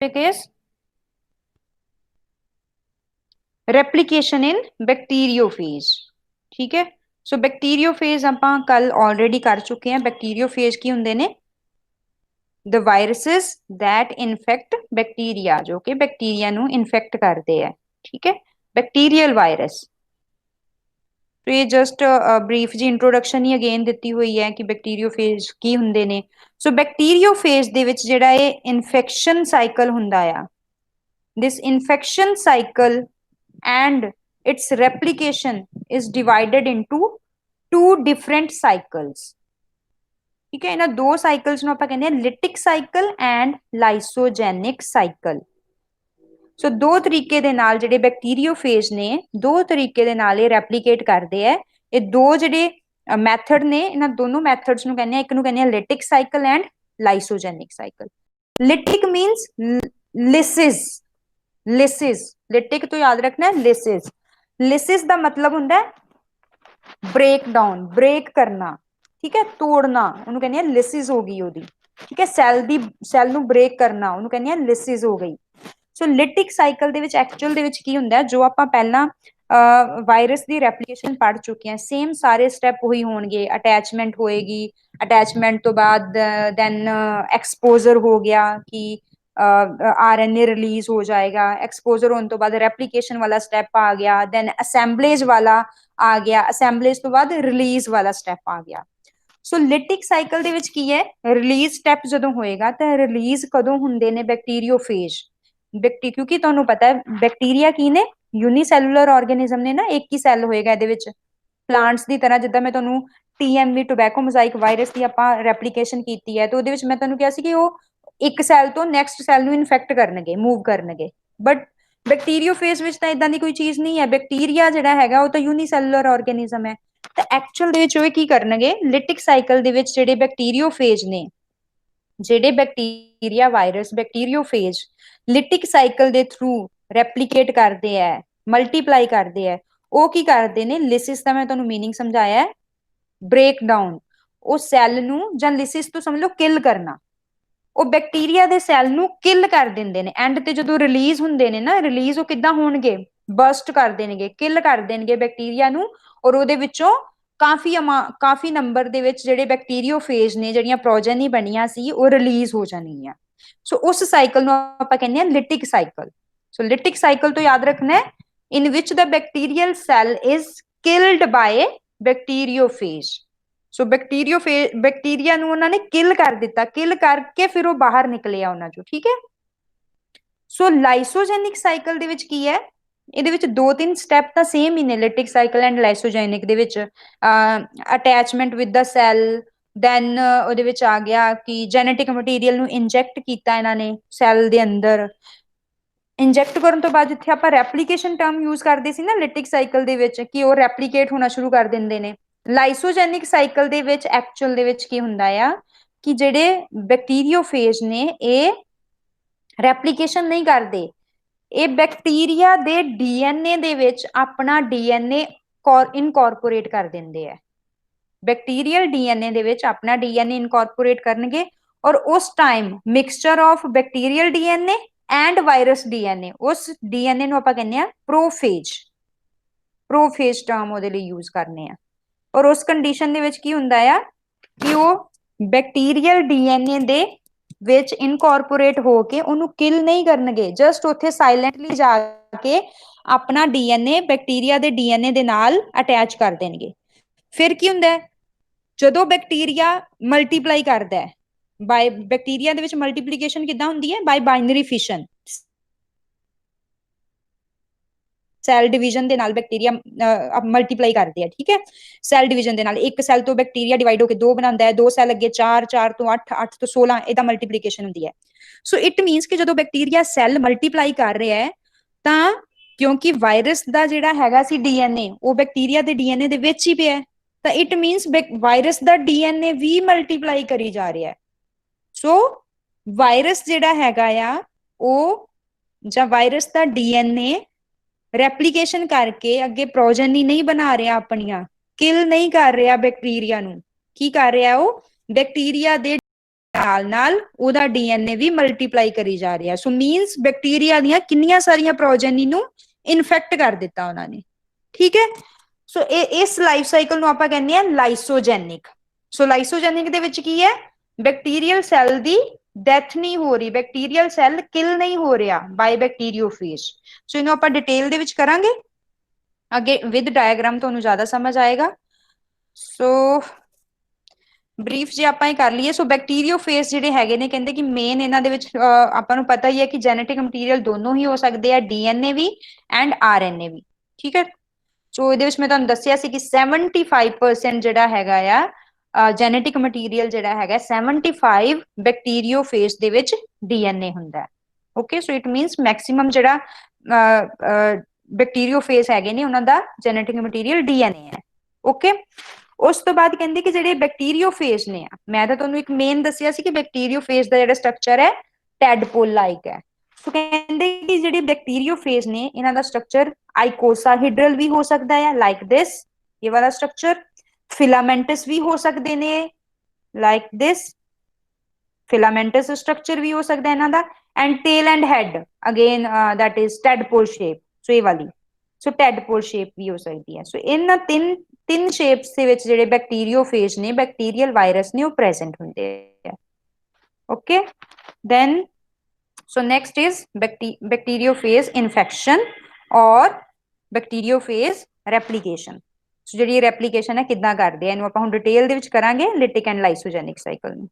is replication in bacteriophage। ठीक है, सो bacteriophage ਆਪਾਂ ਕੱਲ ਆਲਰੇਡੀ ਕਰ ਚੁੱਕੇ ਹਾਂ। ਬੈਕਟੀਰੀयोफेज ਕੀ ਹੁੰਦੇ ਨੇ? the viruses that infect bacteria, जो कि बैक्टीरिया ਨੂੰ ਇਨਫੈਕਟ ਕਰਦੇ ਆ। ठीक है, बैक्टीरियल वायरस। तो ये जस्ट ब्रीफ जी इंट्रोडक्शन ही अगेन ਦਿੱਤੀ ਹੋਈ ਹੈ ਕਿ ਬੈਕਟੀਰੀयोफेज ਕੀ ਹੁੰਦੇ ਨੇ। ਸੋ ਬੈਕਟੀਰੀयोफेज ਦੇ ਵਿੱਚ ਜਿਹੜਾ ਇਹ ਇਨਫੈਕਸ਼ਨ ਸਾਈਕਲ ਹੁੰਦਾ ਆ, this infection cycle and its replication is divided into two different cycles। ठीक है, ਇਹਨਾਂ ਦੋ ਸਾਈਕਲਸ ਨੂੰ ਆਪਾਂ ਕਹਿੰਦੇ ਆ lytic cycle and lysogenic cycle. ਸੋ ਦੋ ਤਰੀਕੇ ਦੇ ਨਾਲ ਜਿਹੜੇ ਬੈਕਟੀਰੀयोफेज ਨੇ, ਦੋ ਤਰੀਕੇ ਦੇ ਨਾਲ ਇਹ ਰੈਪਲੀਕੇਟ ਕਰਦੇ ਆ। ਇਹ ਦੋ ਜਿਹੜੇ ਮੈਥਡ ਨੇ, ਇਹਨਾਂ ਦੋਨੋਂ ਮੈਥਡਸ ਨੂੰ ਕਹਿੰਦੇ ਆ, ਇੱਕ ਨੂੰ ਕਹਿੰਦੇ ਆ lytic cycle and lysogenic cycle. Lytic means lysis, lysis, lytic तो याद रखना है लिसिस। लिसिस का मतलब होता है ब्रेक डाउन, ब्रेक करना। ठीक है, तोड़ना, उन्होंने कहने लिसिस हो गई ओदी। ठीक है, सैल नू ब्रेक करना, उन्होंने कहने लिसिस हो गई। सो लिटिक साइकिल दे विच एक्चुअल दे विच की हुंदा है, जो आपां पहला वायरस की रेप्लीकेशन पढ़ चुके हैं, सेम सारे स्टैप वही होणगे। अटैचमेंट होएगी, अटैचमेंट तो बाद दैन एक्सपोजर हो गया कि आरएनए रिलीज हो जाएगा। एक्सपोजर होने तो बाद रेप्लीकेशन वाला स्टेप आ गया, देन असेंबलेज वाला आ गया, असेंबलेज तो बाद रिलीज वाला स्टेप आ गया। सो लिटिक साइकिल दे विच की है, रिलीज स्टेप जदों होएगा तो रिलीज कदों हुंदे ने बैक्टीरियोफेज। क्योंकि तुहानू पता है बैक्टीरिया की ने यूनिसैलुलर ऑर्गेनिज्म ने ना, एक ही सैल होएगा इहदे विच। प्लांट्स की तरह जिद्दां मैं तुहानू TMV टोबैको मोजाइक वायरस की आपां रेप्लीकेशन कीती है, तो उहदे विच मैं तुहानू कहा सी कि वो एक सैल तो नैक्सट सैल ਨੂੰ ਇਨਫੈਕਟ ਕਰਨਗੇ, मूव ਕਰਨਗੇ। बट बैक्टीरियोफेज ਵਿੱਚ ਤਾਂ ਇਦਾਂ ਦੀ ਕੋਈ ਚੀਜ਼ ਨਹੀਂ ਹੈ। बैक्टीरिया ਜਿਹੜਾ ਹੈਗਾ ਉਹ ਤਾਂ यूनिसैलुलर ऑर्गेनिज्म है। ਤਾਂ ਐਕਚੁਅਲ ਦੇ ਵਿੱਚ ਉਹ ਕੀ ਕਰਨਗੇ, ਲਿਟਿਕ ਸਾਈਕਲ ਦੇ ਵਿੱਚ ਜਿਹੜੇ बैक्टीरियोफेज ਨੇ, ਜਿਹੜੇ bacteria virus bacteriophage lytic cycle ਦੇ ਥਰੂ ਰੈਪਲੀਕੇਟ ਕਰਦੇ ਆ, ਮਲਟੀਪਲਾਈ ਕਰਦੇ ਆ। ਉਹ ਕੀ ਕਰਦੇ ਨੇ, ਲਿਸਿਸ ਦਾ ਮੈਂ ਤੁਹਾਨੂੰ ਮੀਨਿੰਗ ਸਮਝਾਇਆ ਹੈ, ਬ੍ਰੇਕ ਡਾਊਨ। ਉਹ ਸੈੱਲ ਨੂੰ ਜਾਂ ਲਿਸਿਸ ਤੋਂ ਸਮਝ ਲਓ ਕਿਲ ਕਰਨਾ, ਉਹ ਬੈਕਟੀਰੀਆ ਦੇ ਸੈੱਲ ਨੂੰ ਕਿਲ ਕਰ ਦਿੰਦੇ ਨੇ। ਐਂਡ ਤੇ ਜਦੋਂ ਰਿਲੀਜ਼ ਹੁੰਦੇ ਨੇ ਨਾ, ਰਿਲੀਜ਼ ਉਹ ਕਿੱਦਾਂ ਹੋਣਗੇ, ਬਰਸਟ ਕਰ ਦੇਣਗੇ, ਕਿਲ ਕਰ ਦੇਣਗੇ ਬੈਕਟੀਰੀਆ ਨੂੰ। ਔਰ ਉਹਦੇ ਵਿੱਚੋਂ ਕਾਫੀ ਨੰਬਰ ਦੇ ਵਿੱਚ ਜਿਹੜੇ ਬੈਕਟੀਰੀयोफेज ਨੇ, ਜਿਹੜੀਆਂ ਪ੍ਰੋਜੈਨੀ ਬਣੀਆਂ ਸੀ, ਉਹ ਰਿਲੀਜ਼ ਹੋ ਜਾਣਗੀਆਂ। ਸੋ ਉਸ ਸਾਈਕਲ ਨੂੰ ਆਪਾਂ ਕਹਿੰਦੇ ਆ ਲਿਟਿਕ ਸਾਈਕਲ। ਸੋ ਲਿਟਿਕ ਸਾਈਕਲ ਤੋਂ ਯਾਦ ਰੱਖਣਾ, in which the bacterial cell is killed by bacteriophage. So bacteria ਨੂੰ ਉਹਨਾਂ ਨੇ ਕਿਲ ਕਰ ਦਿੱਤਾ, ਕਿਲ ਕਰਕੇ ਫਿਰ ਉਹ ਬਾਹਰ ਨਿਕਲਿਆ ਉਹਨਾਂ ਚੋਂ। ਠੀਕ ਹੈ, ਸੋ ਲਾਈਸੋਜੈਨਿਕ ਸਾਈਕਲ ਦੇ ਵਿੱਚ ਕੀ ਹੈ, ਇਹਦੇ ਵਿੱਚ ਦੋ ਤਿੰਨ ਸਟੈਪ ਤਾਂ ਸੇਮ ਹੀ ਨੇ ਲਿਟਿਕ ਸਾਈਕਲ ਐਂਡ ਲਾਈਸੋਜੈਨਿਕ ਦੇ ਵਿੱਚ। Attachment with the cell, then ਉਹਦੇ ਵਿੱਚ ਆ ਗਿਆ ਕਿ ਜੈਨੇਟਿਕ ਮਟੀਰੀਅਲ ਨੂੰ ਇੰਜੈਕਟ ਕੀਤਾ ਇਹਨਾਂ ਨੇ ਸੈਲ ਦੇ ਅੰਦਰ। ਇੰਜੈਕਟ ਕਰਨ ਤੋਂ ਬਾਅਦ ਜਿੱਥੇ ਆਪਾਂ ਰੈਪਲੀਕੇਸ਼ਨ ਟਰਮ ਯੂਜ਼ ਕਰਦੇ ਸੀ ਨਾ ਲਿਟਿਕ ਸਾਈਕਲ ਦੇ ਵਿੱਚ, ਕਿ ਉਹ ਰੈਪਲੀਕੇਟ ਹੋਣਾ ਸ਼ੁਰੂ ਕਰ ਦਿੰਦੇ ਨੇ। ਲਾਈਸੋਜੈਨਿਕ ਸਾਈਕਲ ਦੇ ਵਿੱਚ ਐਕਚੁਅਲ ਦੇ ਵਿੱਚ ਕੀ ਹੁੰਦਾ ਆ ਕਿ ਜਿਹੜੇ बैक्टीरियोफेज ਨੇ ਇਹ ਰੈਪਲੀਕੇਸ਼ਨ ਨਹੀਂ ਕਰਦੇ, ਇਹ ਬੈਕਟੀਰੀਆ ਦੇ ਡੀਐਨਏ ਦੇ ਵਿੱਚ ਆਪਣਾ ਡੀਐਨਏ ਇਨਕੋਰਪੋਰੇਟ ਕਰ ਦਿੰਦੇ ਆ। बैक्टीरियल डीएनए ਦੇ ਵਿੱਚ ਆਪਣਾ ਡੀਐਨਏ ਇਨਕੋਰਪੋਰੇਟ ਕਰਨਗੇ। ਔਰ ਉਸ time mixture of bacterial DNA and virus DNA, ਉਸ ਡੀਐਨਏ ਨੂੰ ਆਪਾਂ ਕਹਿੰਦੇ ਆ प्रोफेज। प्रोफेज ਟਰਮ ਉਹਦੇ ਲਈ ਯੂਜ਼ ਕਰਨੇ ਆ। ਔਰ ਉਸ ਕੰਡੀਸ਼ਨ ਦੇ ਵਿੱਚ ਕੀ ਹੁੰਦਾ ਆ ਕਿ ਉਹ बैक्टीरियल डीएनए ਦੇ ਵਿੱਚ ਇਨਕੋਰਪੋਰੇਟ ਹੋ ਕੇ ਉਹਨੂੰ ਕਿਲ ਨਹੀਂ ਕਰਨਗੇ, ਜਸਟ ਉੱਥੇ ਸਾਇਲੈਂਟਲੀ ਜਾ ਕੇ ਆਪਣਾ ਡੀਐਨਏ बैक्टीरिया ਦੇ ਡੀਐਨਏ ਦੇ ਨਾਲ ਅਟੈਚ ਕਰ ਦੇਣਗੇ। ਫਿਰ ਕੀ ਹੁੰਦਾ ਹੈ, ਜਦੋਂ बैक्टीरिया ਮਲਟੀਪਲਾਈ ਕਰਦਾ ਹੈ, ਬਾਈ बैक्टीरिया ਦੇ ਵਿੱਚ ਮਲਟੀਪਲੀਕੇਸ਼ਨ ਕਿੱਦਾਂ ਹੁੰਦੀ ਹੈ, ਬਾਈ ਬਾਈਨਰੀ ਫਿਸ਼ਨ। ਸੈਲ ਡਿਵੀਜ਼ਨ ਦੇ ਨਾਲ बैक्टीरिया ਮਲਟੀਪਲਾਈ ਕਰਦੇ ਆ। ਠੀਕ ਹੈ, ਸੈਲ ਡਿਵੀਜ਼ਨ ਦੇ ਨਾਲ ਇੱਕ ਸੈਲ ਤੋਂ बैक्टीरिया ਡਿਵਾਈਡ ਹੋ ਕੇ ਦੋ ਬਣਾਉਂਦਾ ਹੈ, ਦੋ ਸੈਲ ਅੱਗੇ 4, 4 ਤੋਂ 8, 8 ਤੋਂ 16, ਇਹਦਾ ਮਲਟੀਪਲੀਕੇਸ਼ਨ ਹੁੰਦੀ ਹੈ। ਸੋ ਇਟ ਮੀਨਸ ਕਿ ਜਦੋਂ बैक्टीरिया ਸੈਲ ਮਲਟੀਪਲਾਈ ਕਰ ਰਿਹਾ ਹੈ ਤਾਂ ਕਿਉਂਕਿ ਵਾਇਰਸ ਦਾ ਜਿਹੜਾ ਹੈਗਾ ਸੀ ਡੀਐਨਏ, ਉਹ बैक्टीरिया ਦੇ ਡੀਐਨਏ ਦੇ ਵਿੱਚ ਹੀ ਪਿਆ, ਤਾਂ ਇਟ ਮੀਨਸ ਵਾਇਰਸ ਦਾ ਡੀਐਨਏ ਵੀ ਮਲਟੀਪਲਾਈ ਕਰੀ ਜਾ ਰਿਹਾ ਹੈ। ਸੋ ਵਾਇਰਸ ਜਿਹੜਾ ਹੈਗਾ ਆ ਉਹ, ਜਾਂ ਵਾਇਰਸ ਦਾ ਡੀਐਨਏ ਰੈਪਲੀਕੇਸ਼ਨ ਕਰਕੇ ਅੱਗੇ ਪ੍ਰੋਜਨੀ ਨਹੀਂ ਬਣਾ ਰਿਹਾ ਆਪਣੀਆਂ, ਕਿਲ ਨਹੀਂ ਕਰ ਰਿਹਾ बैक्टीरिया ਨੂੰ। ਕੀ ਕਰ ਰਿਹਾ ਉਹ, बैक्टीरिया ਦੇ ਨਾਲ ਉਹਦਾ ਡੀਐਨਏ ਵੀ ਮਲਟੀਪਲਾਈ ਕਰੀ ਜਾ ਰਿਹਾ। ਸੋ ਮੀਨਸ ਬੈਕਟੀਰੀਆ ਦੀਆਂ ਕਿੰਨੀਆਂ ਸਾਰੀਆਂ ਪ੍ਰੋਜੈਨੀ ਨੂੰ ਇਨਫੈਕਟ ਕਰ ਦਿੱਤਾ ਉਹਨਾਂ ਨੇ। ਠੀਕ ਹੈ, ਸੋ ਇਸ ਲਾਈਫ ਸਾਈਕਲ ਨੂੰ ਆਪਾਂ ਕਹਿੰਦੇ ਆ ਲਾਈਸੋਜੈਨਿਕ। ਸੋ ਲਾਈਸੋਜੈਨਿਕ ਦੇ ਵਿੱਚ ਕੀ ਹੈ, ਬੈਕਟੀਰੀਅਲ ਸੈੱਲ ਦੀ ਡੈਥ ਨਹੀਂ ਹੋ ਰਹੀ, ਬੈਕਟੀਰੀਅਲ ਸੈੱਲ ਕਿਲ ਨਹੀਂ ਹੋ ਰਿਹਾ ਬਾਈ ਬੈਕਟੀਰੀਓਫੇਜ। ਸੋ ਇਹਨੂੰ ਆਪਾਂ ਡਿਟੇਲ ਦੇ ਵਿੱਚ ਕਰਾਂਗੇ ਅੱਗੇ ਵਿਦ ਡਾਇਗਰਾਮ, ਤੁਹਾਨੂੰ ਜ਼ਿਆਦਾ ਸਮਝ ਆਏਗਾ। ਸੋ ਬਰੀਫ ਜੇ ਆਪਾਂ ਇਹ ਕਰ ਲਈਏ, ਸੋ ਬੈਕਟੀਰੀਓਫੇਜ ਜਿਹੜੇ ਹੈਗੇ ਨੇ, ਕਹਿੰਦੇ ਕਿ ਮੇਨ ਇਹਨਾਂ ਦੇ ਵਿੱਚ ਆਪਾਂ ਨੂੰ ਪਤਾ ਹੀ ਹੈ ਕਿ ਜੈਨੇਟਿਕ ਮਟੀਰੀਅਲ ਦੋਨੋਂ ਹੀ ਹੋ ਸਕਦੇ ਆ, ਡੀਐਨਏ ਵੀ ਐਂਡ ਆਰਐਨਏ ਵੀ। ਠੀਕ ਹੈ, ਸੋ ਇਹਦੇ ਵਿੱਚ ਮੈਂ ਤੁਹਾਨੂੰ ਦੱਸਿਆ ਸੀ ਕਿ 75% ਜਿਹੜਾ ਹੈਗਾ ਆ ਜੈਨੇਟਿਕ ਮਟੀਰੀਅਲ ਜਿਹੜਾ ਹੈਗਾ 75 ਬੈਕਟੀਰੀਓਫੇਜ ਦੇ ਵਿੱਚ ਡੀਐਨਏ ਹੁੰਦਾ ਹੈ। Okay, so it means maximum ਜਿਹੜਾ ਬੈਕਟੀਰੀਓਫੇਜ ਹੈਗੇ ਨੇ ਉਹਨਾਂ ਦਾ ਜੈਨੇਟਿਕ ਮਟੀਰੀਅਲ ਡੀਐਨਏ ਹੈ। ਓਕੇ, ਉਸ ਤੋਂ ਬਾਅਦ ਕਹਿੰਦੇ ਕਿ ਜਿਹੜੇ ਬੈਕਟੀਰੀਓਫੇਜ ਨੇ, ਮੈਂ ਤਾਂ ਤੁਹਾਨੂੰ ਇੱਕ ਮੇਨ ਦੱਸਿਆ ਸੀ ਕਿ ਬੈਕਟੀਰੀਓਫੇਜ ਦਾ ਜਿਹੜਾ ਸਟਰਕਚਰ ਹੈ ਟੈਡਪੋਲ ਲਾਈਕ ਹੈ। ਸੋ ਕਹਿੰਦੇ ਕਿ ਜਿਹੜੇ ਬੈਕਟੀਰੀਓਫੇਜ ਨੇ ਇਹਨਾਂ ਦਾ ਸਟਰਕਚਰ ਆਈਕੋਸਾਹੀਡਰਲ ਵੀ ਹੋ ਸਕਦਾ ਹੈ, ਲਾਈਕ ਦਿਸ, ਇਹ ਵਾਲਾ ਸਟਰਕਚਰ। ਫਿਲਾਮੈਂਟਸ ਵੀ ਹੋ ਸਕਦੇ ਨੇ, ਲਾਈਕ ਦਿਸ, ਫਿਲਾਮੈਂਟਸ ਸਟਰਕਚਰ ਵੀ ਹੋ ਸਕਦਾ ਇਹਨਾਂ ਦਾ। And tail and head again that is tadpole shape, so ਇਹ ਵਾਲੀ, ਸੋ ਟੈਡਪੋਲ ਸ਼ੇਪ ਵੀ ਹੋ ਸਕਦੀ ਹੈ। ਸੋ ਇਹਨਾਂ ਤਿੰਨ ਸ਼ੇਪਸ ਦੇ ਵਿੱਚ ਜਿਹੜੇ ਬੈਕਟੀਰੀਓਫੇਜ ਨੇ, ਬੈਕਟੀਰੀਅਲ ਵਾਇਰਸ ਨੇ, ਉਹ ਪ੍ਰੈਜ਼ੈਂਟ ਹੁੰਦੇ ਆ। Okay, then so next is bacteriophage infection ਔਰ ਬੈਕਟੀਰੀਓਫੇਜ ਰੈਪਲੀਕੇਸ਼ਨ। ਸੋ ਜਿਹੜੀ ਰੈਪਲੀਕੇਸ਼ਨ ਹੈ ਕਿੱਦਾਂ ਕਰਦੇ ਆ, ਇਹਨੂੰ ਆਪਾਂ ਹੁਣ ਡਿਟੇਲ ਦੇ ਵਿੱਚ ਕਰਾਂਗੇ ਲਿਟਿਕ ਐਂਡ ਲਾਈਸੋਜੈਨਿਕ ਸਾਈਕਲ ਨੂੰ।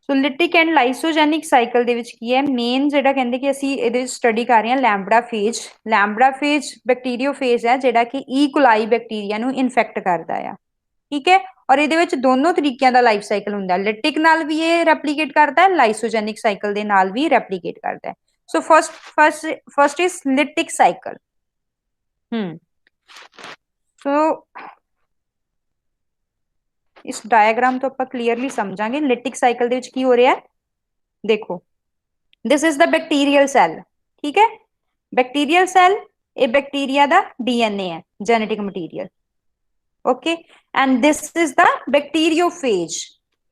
ਸੋ ਲਿਟਿਕ ਐਂਡ ਲਾਈਸੋਜੈਨਿਕ ਸਾਈਕਲ ਦੇ ਵਿੱਚ ਕੀ ਹੈ, ਮੇਨ ਜਿਹੜਾ ਕਹਿੰਦੇ ਕਿ ਅਸੀਂ ਇਹਦੇ ਵਿੱਚ ਸਟੱਡੀ ਕਰ ਰਹੇ ਹਾਂ ਲੈਂਬੜਾ ਫੇਜ। ਲੈਂਬੜਾ ਫੇਜ ਬੈਕਟੀਰੀਓਫੇਜ ਹੈ ਜਿਹੜਾ ਕਿ ਈ ਕੋਲਾਈ ਬੈਕਟੀਰੀਆ ਨੂੰ ਇਨਫੈਕਟ ਕਰਦਾ ਆ। ਠੀਕ ਹੈ, ਔਰ ਇਹਦੇ ਵਿੱਚ ਦੋਨੋਂ ਤਰੀਕਿਆਂ ਦਾ ਲਾਈਫ ਸਾਈਕਲ ਹੁੰਦਾ, ਲਿਟਿਕ ਨਾਲ ਵੀ ਇਹ ਰੈਪਲੀਕੇਟ ਕਰਦਾ ਹੈ, ਲਾਈਸੋਜੈਨਿਕ ਸਾਈਕਲ ਦੇ ਨਾਲ ਵੀ ਰੈਪਲੀਕੇਟ ਕਰਦਾ ਹੈ। So first is lytic cycle. So ਇਸ ਡਾਇਆਗ੍ਰਾਮ ਤੋਂ ਆਪਾਂ ਕਲੀਅਰਲੀ ਸਮਝਾਂਗੇ ਲਿਟਿਕ ਸਾਈਕਲ ਦੇ ਵਿੱਚ ਕੀ ਹੋ ਰਿਹਾ ਹੈ। ਦੇਖੋ, this is the bacterial cell. ਠੀਕ ਹੈ, ਬੈਕਟੀਰੀਅਲ ਸੈੱਲ, ਇਹ ਬੈਕਟੀਰੀਆ ਦਾ ਡੀਐਨਏ ਹੈ, genetic material. okay, and this is the bacteriophage.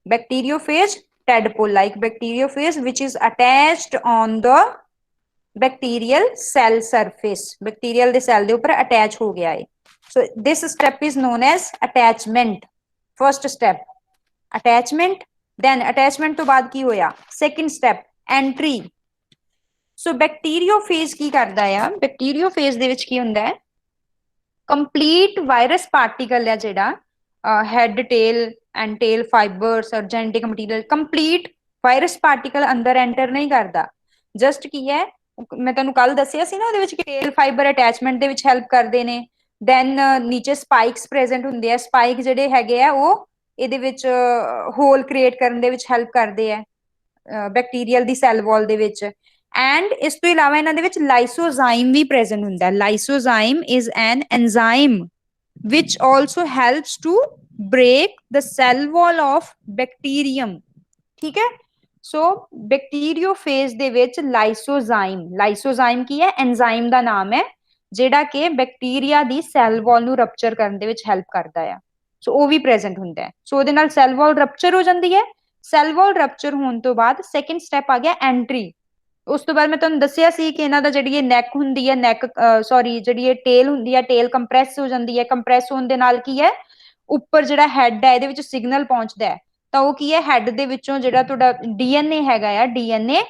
Bacteriophage, tadpole like bacteriophage which is attached on the bacterial cell surface, bacterial ਦੇ cell ਦੇ ਉੱਪਰ attach ਹੋ ਗਿਆ ਹੈ। so this step is known as attachment. first step attachment, then attachment ਤੋਂ ਬਾਅਦ ਕੀ ਹੋਇਆ, second step entry। so bacteriophage ਕੀ ਕਰਦਾ ਆ, bacteriophage ਦੇ ਵਿੱਚ ਕੀ ਹੁੰਦਾ ਹੈ, ਕੰਪਲੀਟ ਵਾਇਰਸ ਪਾਰਟੀਕਲ ਹੈ ਜਿਹੜਾ head, tail and tail fibres ਔਰ genetic material, complete virus particle ਅੰਦਰ ਐਂਟਰ ਨਹੀਂ ਕਰਦਾ। ਜਸਟ ਕੀ ਹੈ, ਮੈਂ ਤੁਹਾਨੂੰ ਕੱਲ ਦੱਸਿਆ ਸੀ ਨਾ ਉਹਦੇ ਵਿੱਚ ਟੇਲ ਫਾਈਬਰ ਅਟੈਚਮੈਂਟ ਦੇ ਵਿੱਚ ਹੈਲਪ ਕਰਦੇ ਨੇ। ਦੈਨ ਨੀਚੇ ਸਪਾਈਕਸ ਪ੍ਰੈਜ਼ੈਂਟ ਹੁੰਦੇ ਆ, ਸਪਾਈਕ ਜਿਹੜੇ ਹੈਗੇ ਆ ਉਹ ਇਹਦੇ ਵਿੱਚ ਹੋਲ ਕ੍ਰੀਏਟ ਕਰਨ ਦੇ ਵਿੱਚ ਹੈਲਪ ਕਰਦੇ ਆ ਬੈਕਟੀਰੀਅਲ ਦੀ ਸੈੱਲ ਵਾਲ ਦੇ ਵਿੱਚ। ਐਂਡ ਇਸ ਤੋਂ ਇਲਾਵਾ ਇਹਨਾਂ ਦੇ ਵਿੱਚ ਲਾਈਸੋਜ਼ਾਈਮ ਵੀ ਪ੍ਰੈਜ਼ੈਂਟ ਹੁੰਦਾ ਹੈ। Lysozyme is an enzyme which also helps to break the cell wall of bacterium। ਠੀਕ ਹੈ, ਸੋ ਬੈਕਟੀਰੀਓਫੇਜ ਦੇ ਵਿੱਚ ਲਾਈਸੋਜ਼ਾਈਮ ਕੀ ਹੈ, ਐਂਜ਼ਾਈਮ ਦਾ ਨਾਮ ਹੈ ਜਿਹੜਾ ਕਿ ਬੈਕਟੀਰੀਆ ਦੀ ਸੈੱਲ ਵਾਲ ਨੂੰ ਰਪਚਰ ਕਰਨ ਦੇ ਵਿੱਚ ਹੈਲਪ ਕਰਦਾ ਆ। ਸੋ ਉਹ ਵੀ ਪ੍ਰੈਜ਼ੈਂਟ ਹੁੰਦਾ ਹੈ। ਸੋ ਉਹਦੇ ਨਾਲ ਸੈੱਲ ਵਾਲ ਰਪਚਰ ਹੋ ਜਾਂਦੀ ਹੈ। ਸੈੱਲ ਵਾਲ ਰਪਚਰ ਹੋਣ ਤੋਂ ਬਾਅਦ ਸੈਕੰਡ ਸਟੈਪ ਆ ਗਿਆ ਐਂਟਰੀ। ਉਸ ਤੋਂ ਬਾਅਦ ਮੈਂ ਤੁਹਾਨੂੰ ਦੱਸਿਆ ਸੀ ਕਿ ਇਹਨਾਂ ਦਾ ਜਿਹੜੀ ਇਹ ਨੈਕ ਹੁੰਦੀ ਹੈ, ਜਿਹੜੀ ਇਹ ਟੇਲ ਹੁੰਦੀ ਹੈ, ਟੇਲ ਕੰਪਰੈਸ ਹੋ ਜਾਂਦੀ ਹੈ। ਕੰਪਰੈਸ ਹੋਣ ਦੇ ਨਾਲ ਕੀ ਹੈ, ਉੱਪਰ ਜਿਹੜਾ ਹੈਡ ਹੈ ਇਹਦੇ ਵਿੱਚ ਸਿਗਨਲ ਪਹੁੰਚਦਾ ਹੈ, ਤਾਂ ਉਹ ਕੀ ਹੈ, ਹੈਡ ਦੇ ਵਿੱਚੋਂ ਜਿਹੜਾ ਤੁਹਾਡਾ ਡੀਐਨਏ ਹੈਗਾ ਆ, ਡੀਐਨਏ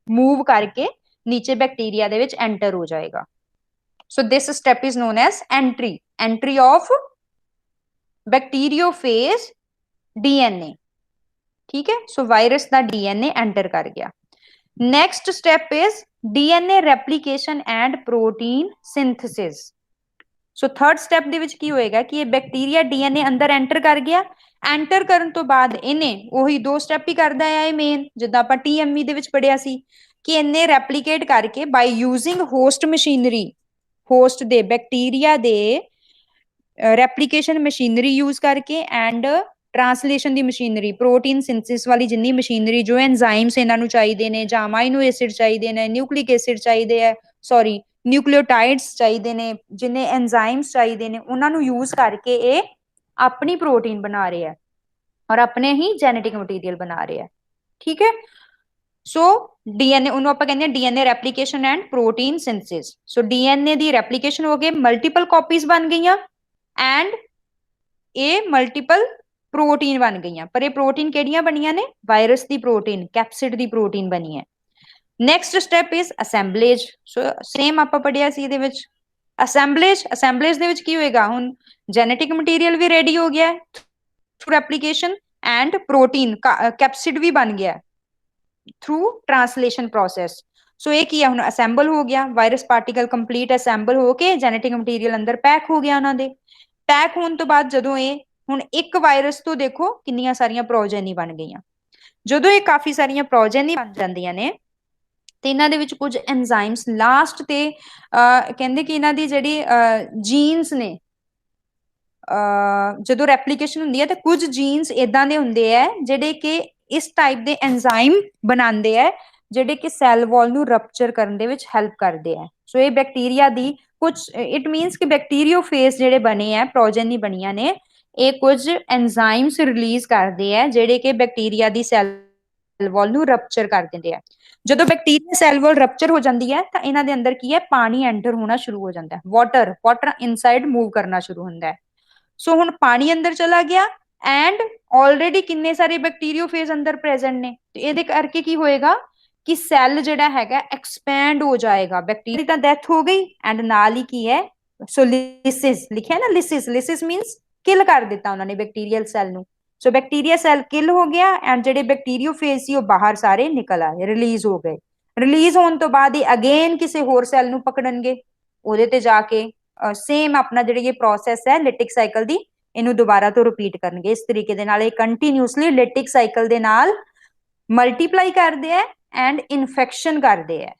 ਮੂਵ ਕਰਕੇ ਨੀਚੇ ਬੈਕਟੀਰੀਆ ਦੇ ਵਿੱਚ ਐਂਟਰ ਹੋ ਜਾਏਗਾ। So this step is known as entry of bacteriophage DNA. ਠੀਕ ਹੈ, ਸੋ ਵਾਇਰਸ ਦਾ ਡੀਐਨਏ ਐਂਟਰ ਕਰ ਗਿਆ। Next step is DNA replication and protein synthesis. So third step ਦੇ ਵਿੱਚ ਕੀ ਹੋਏਗਾ ਕਿ ਇਹ ਬੈਕਟੀਰੀਆ ਡੀਐਨਏ ਅੰਦਰ ਐਂਟਰ ਕਰ ਗਿਆ। ਐਂਟਰ ਕਰਨ ਤੋਂ ਬਾਅਦ ਇਹਨੇ ਉਹੀ ਦੋ ਸਟੈਪ ਹੀ ਕਰਦਾ ਹੈ ਇਹ ਮੇਨ, ਜਿੱਦਾਂ ਆਪਾਂ ਟੀਐਮਈ ਦੇ ਵਿੱਚ ਪੜਿਆ ਸੀ ਕਿ ਇਹਨੇ ਰੈਪਲੀਕੇਟ ਕਰਕੇ ਬਾਈ ਯੂਜ਼ਿੰਗ ਹੋਸਟ ਮਸ਼ੀਨਰੀ, ਹੋਸਟ ਦੇ ਬੈਕਟੀਰੀਆ ਦੇ ਰੈਪਲੀਕੇਸ਼ਨ ਮਸ਼ੀਨਰੀ ਯੂਜ਼ ਕਰਕੇ and translation the machinery, protein synthesis ਵਾਲੀ ਜਿੰਨੀ ਮਸ਼ੀਨਰੀ, ਜੋ ਐਂਜ਼ਾਈਮਸ ਇਹਨਾਂ ਨੂੰ ਚਾਹੀਦੇ ਨੇ, ਜਾਂ ਅਮਾਈਨੋ ਐਸਿਡ ਚਾਹੀਦੇ ਨੇ, ਨਿਊਕਲਿਕ ਐਸਿਡ ਚਾਹੀਦੇ ਆ, ਨਿਊਕਲੀਓਟਾਈਡਸ ਚਾਹੀਦੇ ਨੇ, ਜਿੰਨੇ ਐਂਜ਼ਾਈਮਸ ਚਾਹੀਦੇ ਨੇ, ਉਹਨਾਂ ਨੂੰ ਯੂਜ਼ ਕਰਕੇ ਇਹ अपनी प्रोटीन बना रहे हैं और अपने ही जेनेटिक मटीरियल बना रहे हैं। ठीक है। ਸੋ ਡੀਐਨਏ ਉਹਨੂੰ ਆਪਾਂ ਕਹਿੰਦੇ ਆ DNA replication and protein synthesis. So DNA ਦੀ ਰੈਪਲੀਕੇਸ਼ਨ ਹੋ ਗਈ, ਮਲਟੀਪਲ ਕਾਪੀਜ਼ ਬਣ ਗਈਆਂ ਐਂਡ ਇਹ ਮਲਟੀਪਲ ਪ੍ਰੋਟੀਨ ਬਣ ਗਈਆਂ। ਪਰ ਇਹ ਪ੍ਰੋਟੀਨ ਕਿਹੜੀਆਂ ਬਣੀਆਂ ਨੇ? ਵਾਇਰਸ ਦੀ ਪ੍ਰੋਟੀਨ, ਕੈਪਸਿਡ ਦੀ ਪ੍ਰੋਟੀਨ ਬਣੀ ਹੈ। Next step is assemblage. So same ਆਪਾਂ ਪੜਿਆ ਸੀ ਇਹਦੇ ਵਿੱਚ ਅਸੈਂਬਲੇਜ ਦੇ ਵਿੱਚ ਕੀ ਹੋਏਗਾ? ਹੁਣ ਜੈਨੇਟਿਕ ਮਟੀਰੀਅਲ ਵੀ ਰੈਡੀ ਹੋ ਗਿਆ ਥਰੂ ਰੈਪਲੀਕੇਸ਼ਨ ਐਂਡ ਪ੍ਰੋਟੀਨ ਕੈਪਸਿਡ ਵੀ ਬਣ ਗਿਆ ਥਰੂ ਟ੍ਰਾਂਸਲੇਸ਼ਨ ਪ੍ਰੋਸੈਸ। ਸੋ ਇਹ ਕੀ ਆ? ਹੁਣ ਅਸੈਂਬਲ ਹੋ ਗਿਆ, ਵਾਇਰਸ ਪਾਰਟੀਕਲ ਕੰਪਲੀਟ ਅਸੈਂਬਲ ਹੋ ਕੇ ਜੈਨੇਟਿਕ ਮਟੀਰੀਅਲ ਅੰਦਰ ਪੈਕ ਹੋ ਗਿਆ ਉਹਨਾਂ ਦੇ। ਪੈਕ ਹੋਣ ਤੋਂ ਬਾਅਦ ਜਦੋਂ ਇਹ ਹੁਣ ਇੱਕ ਵਾਇਰਸ ਤੋਂ ਦੇਖੋ ਕਿੰਨੀਆਂ ਸਾਰੀਆਂ ਪ੍ਰੋਜੈਨੀ ਬਣ ਗਈਆਂ। ਜਦੋਂ ਇਹ ਕਾਫੀ ਸਾਰੀਆਂ ਪ੍ਰੋਜੈਨੀ ਬਣ ਜਾਂਦੀਆਂ ਨੇ ਤੇ ਇਹਨਾਂ ਦੇ ਵਿੱਚ ਕੁਝ ਐਂਜ਼ਾਈਮਸ ਲਾਸਟ ਤੇ ਕਹਿੰਦੇ ਕਿ ਇਹਨਾਂ ਦੀ ਜਿਹੜੀ ਜੀਨਸ ਨੇ ਜਦੋਂ ਰੈਪਲੀਕੇਸ਼ਨ ਹੁੰਦੀ ਹੈ ਤੇ ਕੁਝ ਜੀਨਸ ਇਦਾਂ ਦੇ ਹੁੰਦੇ ਆ ਜਿਹੜੇ ਕਿ ਇਸ ਟਾਈਪ ਦੇ ਐਂਜ਼ਾਈਮ ਬਣਾਉਂਦੇ ਆ ਜਿਹੜੇ ਕਿ ਸੈੱਲ ਵਾਲ ਨੂੰ ਰਪਚਰ ਕਰਨ ਦੇ ਵਿੱਚ ਹੈਲਪ ਕਰਦੇ ਆ। ਸੋ ਇਹ ਬੈਕਟੀਰੀਆ ਦੀ ਕੁਝ ਇਟ ਮੀਨਸ ਕਿ ਬੈਕਟੀਰੀਓਫੇਜ ਜਿਹੜੇ ਬਣੇ ਆ, ਪ੍ਰੋਜੈਨੀ ਬਣੀਆਂ ਨੇ, ਇਹ ਕੁਝ ਐਂਜ਼ਾਈਮਸ ਰਿਲੀਜ਼ ਕਰਦੇ ਆ ਜਿਹੜੇ ਕਿ ਬੈਕਟੀਰੀਆ ਦੀ ਸੈੱਲ ਵਾਲ ਨੂੰ ਰਪਚਰ ਕਰ ਦਿੰਦੇ ਆ। ਜਦੋਂ ਬੈਕਟੀਰੀਆ ਸੈੱਲ ਵਾਲ ਰਪਚਰ ਹੋ ਜਾਂਦੀ ਹੈ ਤਾਂ ਇਹਨਾਂ ਦੇ ਅੰਦਰ ਕੀ ਹੈ? ਪਾਣੀ ਐਂਟਰ ਹੋਣਾ ਸ਼ੁਰੂ ਹੋ ਜਾਂਦਾ ਹੈ, ਵਾਟਰ ਇਨਸਾਈਡ ਮੂਵ ਕਰਨਾ ਸ਼ੁਰੂ ਹੁੰਦਾ ਹੈ। ਸੋ ਹੁਣ ਪਾਣੀ ਅੰਦਰ ਚਲਾ ਗਿਆ ਐਂਡ ਆਲਰੇਡੀ ਕਿੰਨੇ ਸਾਰੇ ਬੈਕਟੀਰੀਓਫੇਜ ਅੰਦਰ ਪ੍ਰੈਜ਼ੈਂਟ ਨੇ ਤੇ ਇਹਦੇ ਕਰਕੇ ਕੀ ਹੋਏਗਾ ਕਿ ਸੈੱਲ ਜਿਹੜਾ ਹੈਗਾ ਐਕਸਪੈਂਡ ਹੋ ਜਾਏਗਾ। ਬੈਕਟੀਰੀਆ ਤਾਂ ਡੈਥ ਹੋ ਗਈ ਐਂਡ ਨਾਲ ਹੀ ਕੀ ਹੈ? ਸੋ ਲਿਸਿਸ ਲਿਖਿਆ ਨਾ, ਲਿਸਿਸ ਮੀਨਸ ਕਿਲ ਕਰ ਦਿੱਤਾ ਉਹਨਾਂ ਨੇ ਬੈਕਟੀਰੀਅਲ ਸੈੱਲ ਨੂੰ। ਸੋ ਬੈਕਟੀਰੀਆ ਸੈੱਲ ਕਿਲ ਹੋ ਗਿਆ ਐਂਡ ਜਿਹੜੇ ਬੈਕਟੀਰੀਓਫੇਜ ਸੀ ਉਹ ਬਾਹਰ ਸਾਰੇ ਨਿਕਲ ਆਏ, ਰਿਲੀਜ਼ ਹੋ ਗਏ। ਰਿਲੀਜ਼ ਹੋਣ ਤੋਂ ਬਾਅਦ ਹੀ ਅਗੇਨ ਕਿਸੇ ਹੋਰ ਸੈੱਲ ਨੂੰ ਪਕੜਨਗੇ, ਉਹਦੇ ਤੇ ਜਾ ਕੇ ਸੇਮ ਆਪਣਾ ਜਿਹੜੀ ਇਹ ਪ੍ਰੋਸੈਸ ਹੈ ਲਿਟਿਕ ਸਾਈਕਲ ਦੀ, ਇਹਨੂੰ ਦੁਬਾਰਾ ਤੋਂ ਰਿਪੀਟ ਕਰਨਗੇ। ਇਸ ਤਰੀਕੇ ਦੇ ਨਾਲ ਇਹ ਕੰਟੀਨਿਊਸਲੀ ਲਿਟਿਕ ਸਾਈਕਲ ਦੇ ਨਾਲ ਮਲਟੀਪਲਾਈ ਕਰਦੇ ਆ ਐਂਡ ਇਨਫੈਕਸ਼ਨ ਕਰਦੇ ਆ।